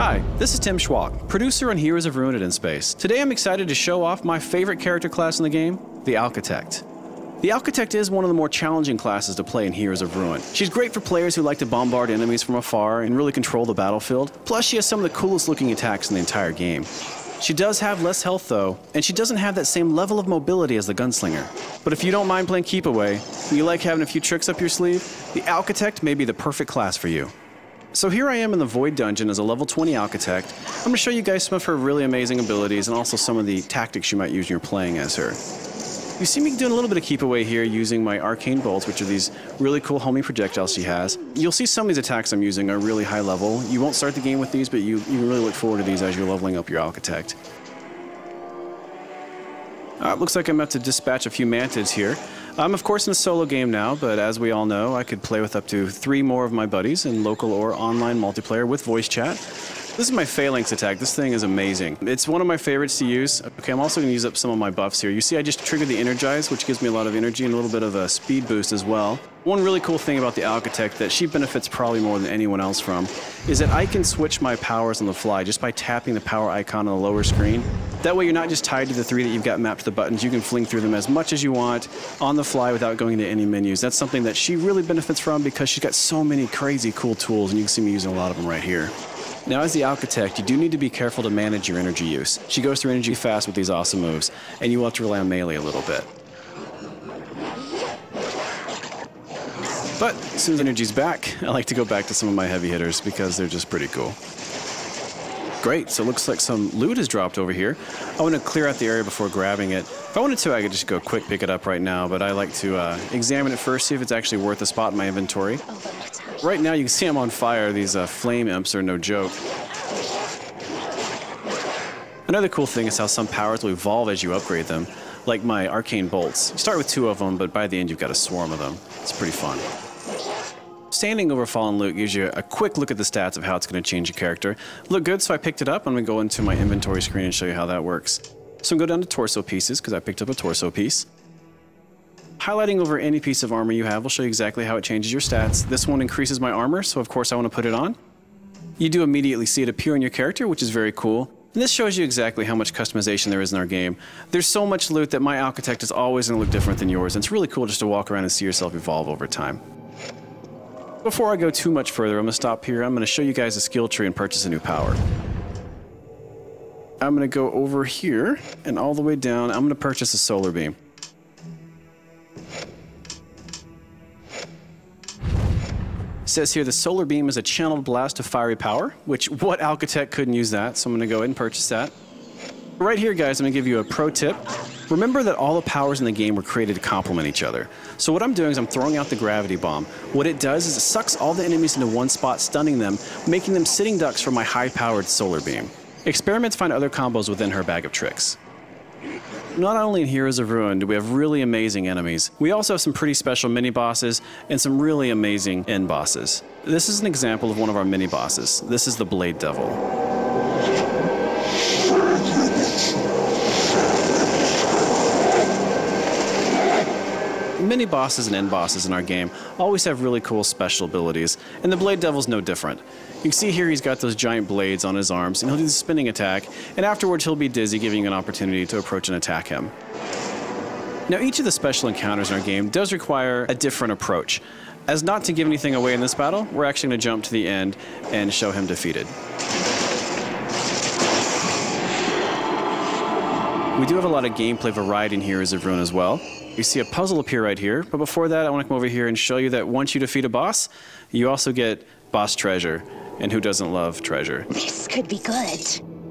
Hi, this is Tim Schwalk, producer on Heroes of Ruin in Space. Today I'm excited to show off my favorite character class in the game, the Architect. The Architect is one of the more challenging classes to play in Heroes of Ruin. She's great for players who like to bombard enemies from afar and really control the battlefield, plus she has some of the coolest looking attacks in the entire game. She does have less health though, and she doesn't have that same level of mobility as the Gunslinger. But if you don't mind playing keep away, and you like having a few tricks up your sleeve, the Architect may be the perfect class for you. So here I am in the Void Dungeon as a level 20 Architect. I'm going to show you guys some of her really amazing abilities and also some of the tactics you might use when you're playing as her. You see me doing a little bit of keep away here using my arcane bolts, which are these really cool homing projectiles she has. You'll see some of these attacks I'm using are really high level. You won't start the game with these, but you really look forward to these as you're leveling up your Architect. Looks like I'm about to dispatch a few mantids here. I'm of course in a solo game now, but as we all know, I could play with up to 3 more of my buddies in local or online multiplayer with voice chat. This is my phalanx attack. This thing is amazing. It's one of my favorites to use. Okay, I'm also going to use up some of my buffs here. You see I just triggered the Energize, which gives me a lot of energy and a little bit of a speed boost as well. One really cool thing about the Architect that she benefits probably more than anyone else from is that I can switch my powers on the fly just by tapping the power icon on the lower screen. That way you're not just tied to the 3 that you've got mapped to the buttons. You can fling through them as much as you want on the fly without going into any menus. That's something that she really benefits from because she's got so many crazy cool tools, and you can see me using a lot of them right here. Now as the Architect, you do need to be careful to manage your energy use. She goes through energy fast with these awesome moves, and you will have to rely on melee a little bit. But as soon as energy's back, I like to go back to some of my heavy hitters because they're just pretty cool. Great, so it looks like some loot has dropped over here. I want to clear out the area before grabbing it. If I wanted to, I could just go quick pick it up right now, but I like to examine it first, see if it's actually worth a spot in my inventory. Right now you can see I'm on fire. These flame imps are no joke. Another cool thing is how some powers will evolve as you upgrade them, like my arcane bolts. You start with 2 of them, but by the end you've got a swarm of them. It's pretty fun. Standing over fallen loot gives you a quick look at the stats of how it's going to change your character. Look good, so I picked it up. I'm going to go into my inventory screen and show you how that works. So I'm going to go down to torso pieces because I picked up a torso piece. Highlighting over any piece of armor you have will show you exactly how it changes your stats. This one increases my armor, so of course I want to put it on. You do immediately see it appear on your character, which is very cool. And this shows you exactly how much customization there is in our game. There's so much loot that my Architect is always going to look different than yours, and it's really cool just to walk around and see yourself evolve over time. Before I go too much further, I'm going to stop here. I'm going to show you guys a skill tree and purchase a new power. I'm going to go over here and all the way down. I'm going to purchase a solar beam. It says here the solar beam is a channeled blast of fiery power, which what Architect couldn't use that, so I'm going to go ahead and purchase that. Right here, guys, I'm going to give you a pro tip. Remember that all the powers in the game were created to complement each other. So what I'm doing is I'm throwing out the gravity bomb. What it does is it sucks all the enemies into one spot, stunning them, making them sitting ducks for my high-powered solar beam. Experiment to find other combos within her bag of tricks. Not only in Heroes of Ruin do we have really amazing enemies, we also have some pretty special mini-bosses and some really amazing end bosses. This is an example of one of our mini-bosses. This is the Blade Devil. Mini bosses and end bosses in our game always have really cool special abilities, and the Blade Devil's no different. You can see here he's got those giant blades on his arms, and he'll do the spinning attack, and afterwards he'll be dizzy, giving you an opportunity to approach and attack him. Now each of the special encounters in our game does require a different approach. As not to give anything away in this battle, we're actually going to jump to the end and show him defeated. We do have a lot of gameplay variety in Heroes of Ruin as well. You see a puzzle appear right here, but before that I want to come over here and show you that once you defeat a boss, you also get boss treasure. And who doesn't love treasure? This could be good.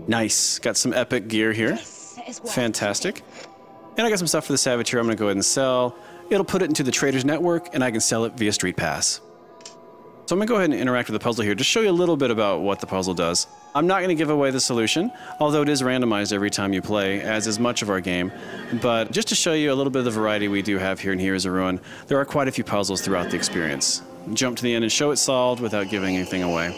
Nice. Got some epic gear here. Fantastic. And I got some stuff for the Savage here I'm going to go ahead and sell. It'll put it into the Traders Network, and I can sell it via Street Pass. So I'm going to go ahead and interact with the puzzle here, just show you a little bit about what the puzzle does. I'm not going to give away the solution, although it is randomized every time you play, as is much of our game. But just to show you a little bit of the variety we do have here in Heroes of Ruin, there are quite a few puzzles throughout the experience. Jump to the end and show it solved without giving anything away.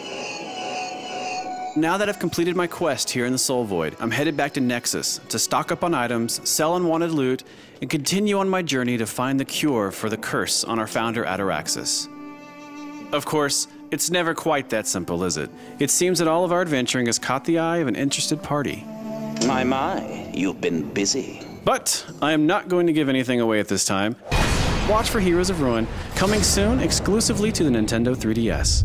Now that I've completed my quest here in the Soul Void, I'm headed back to Nexus to stock up on items, sell unwanted loot, and continue on my journey to find the cure for the curse on our founder Ataraxis. Of course, it's never quite that simple, is it? It seems that all of our adventuring has caught the eye of an interested party. My, you've been busy. But I am not going to give anything away at this time. Watch for Heroes of Ruin, coming soon exclusively to the Nintendo 3DS.